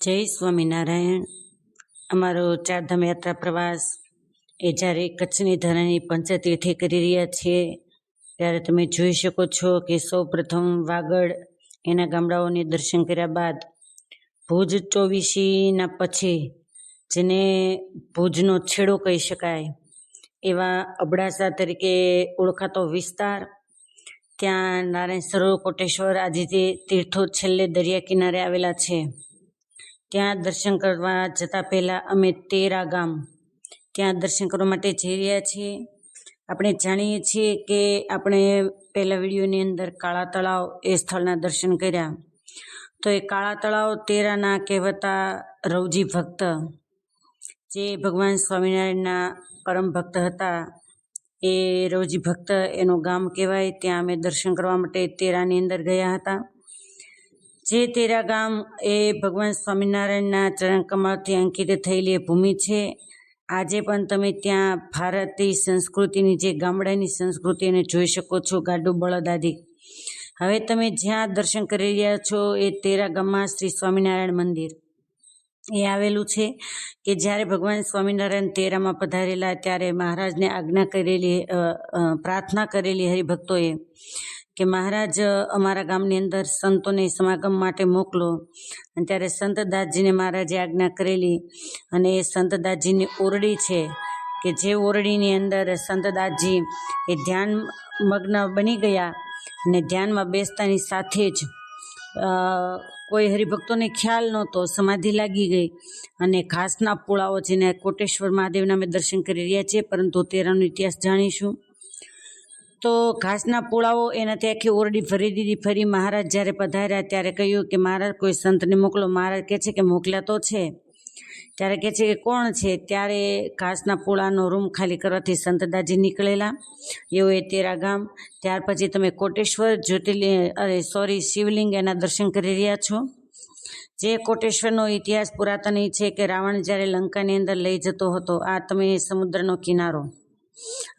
જય સ્વામિનારાયણ। અમારો ચારધામ યાત્રા પ્રવાસ એ જ્યારે કચ્છની ધરાની પંચતીર્થે કરી રહ્યા છીએ ત્યારે તમે જોઈ શકો છો કે સૌ પ્રથમ વાગડ એના ગામડાઓને દર્શન કર્યા બાદ ભુજ ચોવીસીના પછી જેને ભુજનો છેડો કહી શકાય એવા અબડાસા તરીકે ઓળખાતો વિસ્તાર, ત્યાં નારાયણ સરોવર, કોટેશ્વર આદિ તીર્થો છેલ્લે દરિયા કિનારે આવેલા છે। ત્યાં દર્શન કરવા જતાં પહેલાં અમે તેરા ગામ ત્યાં દર્શન કરવા માટે જઈ રહ્યા છીએ। આપણે જાણીએ છીએ કે આપણે પહેલા વિડીયોની અંદર કાળા તળાવ એ સ્થળના દર્શન કર્યા, તો એ કાળા તળાવ તેરાના કહેવાતા રવજી ભક્ત, જે ભગવાન સ્વામિનારાયણના પરમ ભક્ત હતા, એ રવજી ભક્ત એનું ગામ કહેવાય। ત્યાં અમે દર્શન કરવા માટે તેરાની અંદર ગયા હતા। જે તેરા ગામ એ ભગવાન સ્વામિનારાયણના ચરણ કમળથી અંકિત થયેલી એ ભૂમિ છે। આજે પણ તમે ત્યાં ભારતીય સંસ્કૃતિની જે ગામડાની સંસ્કૃતિ એને જોઈ શકો છો, ગાડું બળદ આદિ। હવે તમે જ્યાં દર્શન કરી રહ્યા છો એ તેરા ગામમાં શ્રી સ્વામિનારાયણ મંદિર એ આવેલું છે કે જ્યારે ભગવાન સ્વામિનારાયણ તેરામાં પધારેલા ત્યારે મહારાજને આજ્ઞા કરેલી, પ્રાર્થના કરેલી હરિભક્તોએ કે મહારાજ અમારા ગામની અંદર સંતોને સમાગમ માટે મોકલો, અને ત્યારે સંતદાસજીને મહારાજે આજ્ઞા કરેલી। અને એ સંતદાસજીની ઓરડી છે કે જે ઓરડીની અંદર સંતદાસજી એ ધ્યાન મગ્ન બની ગયા, અને ધ્યાનમાં બેસતાની સાથે જ કોઈ હરિભક્તોને ખ્યાલ નહોતો, સમાધિ લાગી ગઈ, અને ઘાસના પૂળાઓ, જેને કોટેશ્વર મહાદેવના અમે દર્શન કરી રહ્યા છીએ, પરંતુ તેરાનો ઇતિહાસ જાણીશું। તો ઘાસના પૂળાઓ એનાથી આખી ઓરડી ભરી દીધી। ફરી મહારાજ જ્યારે પધાર્યા ત્યારે કહ્યું કે મહારાજ કોઈ સંતને મોકલો। મહારાજ કહે છે કે મોકલ્યા તો છે। ત્યારે કહે છે કે કોણ છે? ત્યારે ઘાસના પૂળાનો રૂમ ખાલી કરવાથી સંતદાસજી નીકળેલા, એવું એ તેરા ગામ। ત્યાર પછી તમે કોટેશ્વર શિવલિંગ એના દર્શન કરી રહ્યા છો। જે કોટેશ્વરનો ઇતિહાસ પુરાતન એ છે કે રાવણ જ્યારે લંકાની અંદર લઈ જતો હતો, આ તમે સમુદ્રનો કિનારો,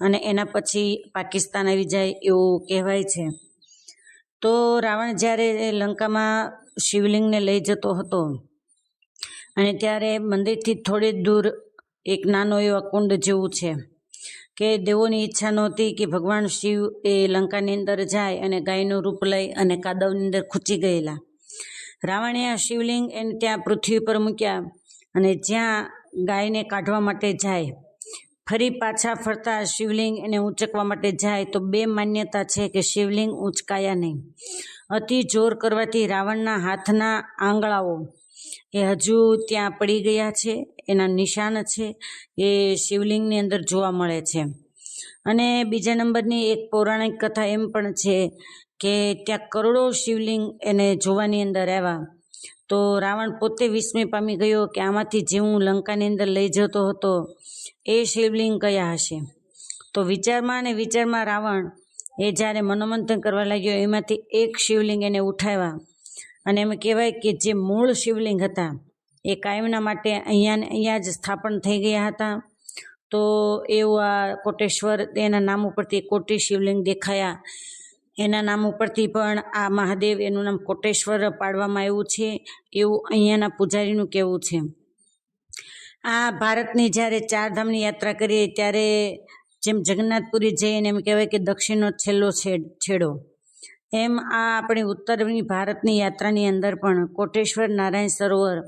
અને એના પછી પાકિસ્તાન આવી જાય એવું કહેવાય છે। તો રાવણ જ્યારે લંકામાં શિવલિંગને લઈ જતો હતો, અને ત્યારે મંદિરથી થોડે દૂર એક નાનો એવો કુંડ જેવું છે કે દેવોની ઈચ્છા નહોતી કે ભગવાન શિવ એ લંકાની અંદર જાય, અને ગાયનું રૂપ લઈ અને કાદવની અંદર ખૂંચી ગયેલા। રાવણે આ શિવલિંગ એને ત્યાં પૃથ્વી પર મૂક્યા, અને જ્યાં ગાયને કાઢવા માટે જાય, ફરી પાછા ફરતા શિવલિંગ એને ઊંચકવા માટે જાય, તો બે માન્યતા છે કે શિવલિંગ ઊંચકાયા નહીં। અતિ જોર કરવાથી રાવણના હાથના આંગળાઓ એ હજુ ત્યાં પડી ગયા છે, એના નિશાન છે એ શિવલિંગની અંદર જોવા મળે છે। અને બીજા નંબરની એક પૌરાણિક કથા એમ પણ છે કે ત્યાં કરોડો શિવલિંગ એને જોવાની અંદર આવ્યા, તો રાવણ પોતે વિસ્મય પામી ગયો કે આમાંથી જે હું લંકાની અંદર લઈ જતો હતો એ શિવલિંગ કયા હશે? તો વિચારમાં રાવણ એ જ્યારે મનોમંથન કરવા લાગ્યો, એમાંથી એક શિવલિંગ એને ઉઠાવ્યા, અને એમ કહેવાય કે જે મૂળ શિવલિંગ હતા એ કાયમના માટે અહીંયા જ સ્થાપન થઈ ગયા હતા। તો એવું આ કોટેશ્વર એના નામ ઉપરથી કોટી શિવલિંગ દેખાયા, એના નામ ઉપરથી પણ આ મહાદેવ એનું નામ કોટેશ્વર પાડવામાં આવ્યું છે, એવું અહીંયાના પૂજારીનું કહેવું છે। આ ભારતની જ્યારે ચારધામની યાત્રા કરીએ ત્યારે જેમ જગન્નાથપુરી જઈને એમ કહેવાય કે દક્ષિણનો છેલ્લો છેડો, એમ આ આપણી ઉત્તરની ભારતની યાત્રાની અંદર પણ કોટેશ્વર નારાયણ સરોવર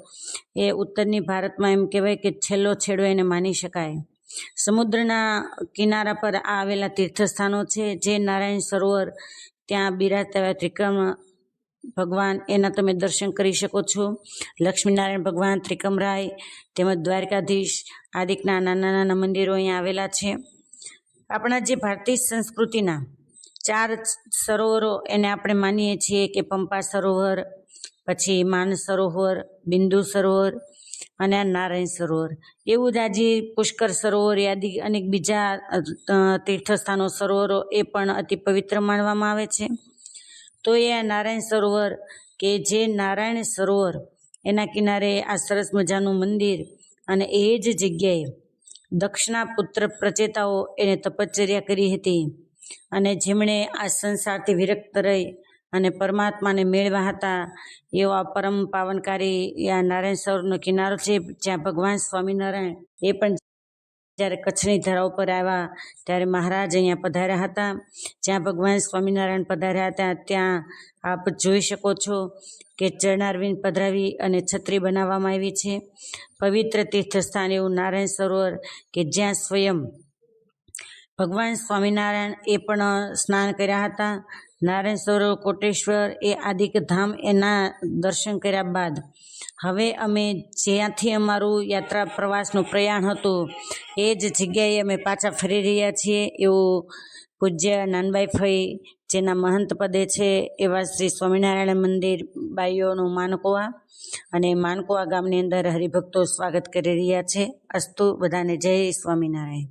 એ ઉત્તરની ભારતમાં એમ કહેવાય કે છેલ્લો છેડો એને માની શકાય। સમુદ્રના કિનારા પર આવેલા તીર્થસ્થાનો છે, જે નારાયણ સરોવર ત્યાં બિરાજતા ત્રિકમ ભગવાન એના તમે દર્શન કરી શકો છો। લક્ષ્મીનારાયણ ભગવાન, ત્રિકમરાય, તેમજ દ્વારકાધીશ આદિકના નાના નાના મંદિરો અહીંયા આવેલા છે। આપણા જે ભારતીય સંસ્કૃતિના 4 સરોવરો એને આપણે માનીએ છીએ કે પંપા સરોવર, પછી માન સરોવર, બિંદુ સરોવર અને આ નારાયણ સરોવર, એવું જ આજે પુષ્કર સરોવર આદિ અનેક બીજા તીર્થસ્થાનો, સરોવરો એ પણ અતિ પવિત્ર માનવામાં આવે છે। તો એ આ નારાયણ સરોવર કે જે નારાયણ સરોવર એના કિનારે આ સરસ મજાનું મંદિર, અને એ જ જગ્યાએ દક્ષના પુત્ર પ્રચેતાઓ એને તપશ્ચર્યા કરી હતી, અને જેમણે આ સંસારથી વિરક્ત રહી અને પરમાત્માને મેળવ્યા હતા. એવા પરમ પાવનકારી આ નારાયણ સરોવરનો કિનારો છે, જ્યાં ભગવાન સ્વામિનારાયણ એ પણ જ્યારે કચ્છની ધરા ઉપર આવ્યા ત્યારે મહારાજ અહીંયા પધાર્યા હતા. જ્યાં ભગવાન સ્વામિનારાયણ પધાર્યા હતા ત્યાં આપ જોઈ શકો છો કે ચરણારવિંદ પધરાવી અને છત્રી બનાવવામાં આવી છે. પવિત્ર તીર્થસ્થાન એવું નારાયણ સરોવર કે જ્યાં સ્વયં ભગવાન સ્વામિનારાયણ એ પણ સ્નાન કર્યા હતા. નારાયણ સરોવર કોટેશ્વર એ આદિક ધામ એના દર્શન કર્યા બાદ હવે અમે જ્યાંથી અમારું યાત્રા પ્રવાસનું પ્રયાણ હતું એ જ જગ્યાએ અમે પાછા ફરી રહ્યા છીએ. એવું પૂજ્ય નાનબાઈ જેના મહંત પદે છે એવા શ્રી સ્વામિનારાયણ મંદિર બાઈઓનું માનકોવા અને માનકોવા ગામની અંદર હરિભક્તો સ્વાગત કરી રહ્યા છે. અસ્તુ, બધાને જય સ્વામિનારાયણ.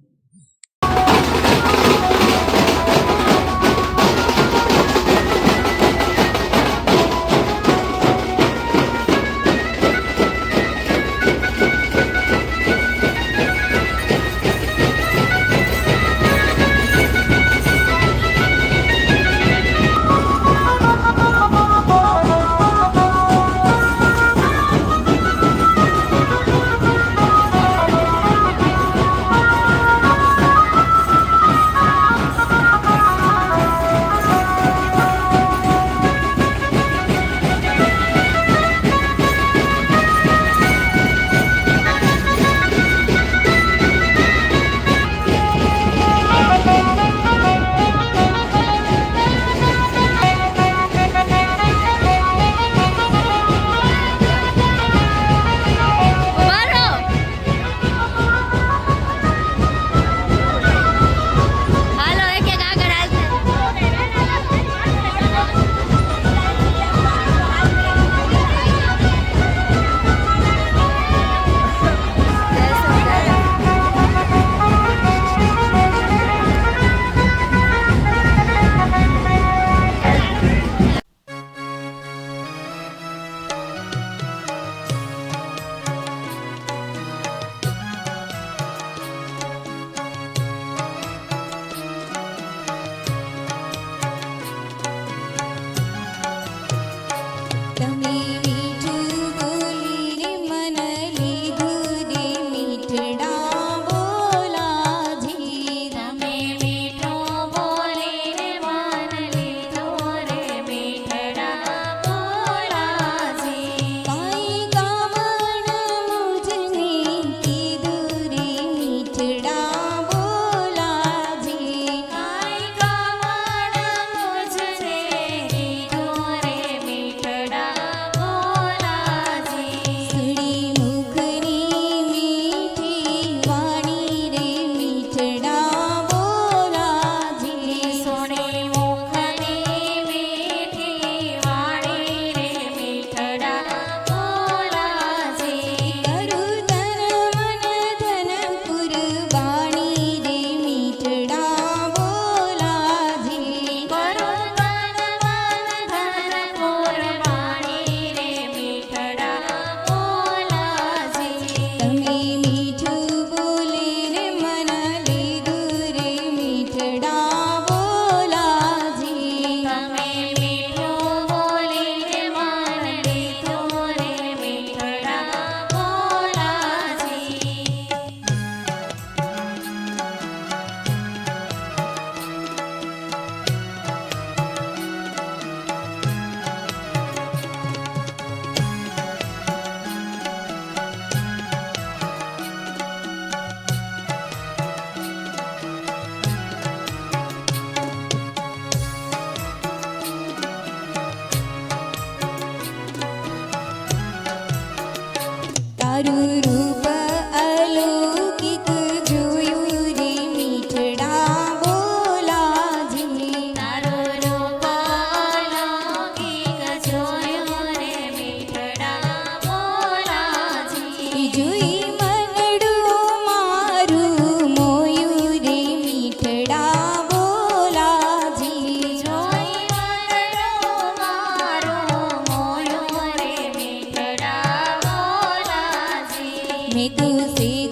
મેં તુલસી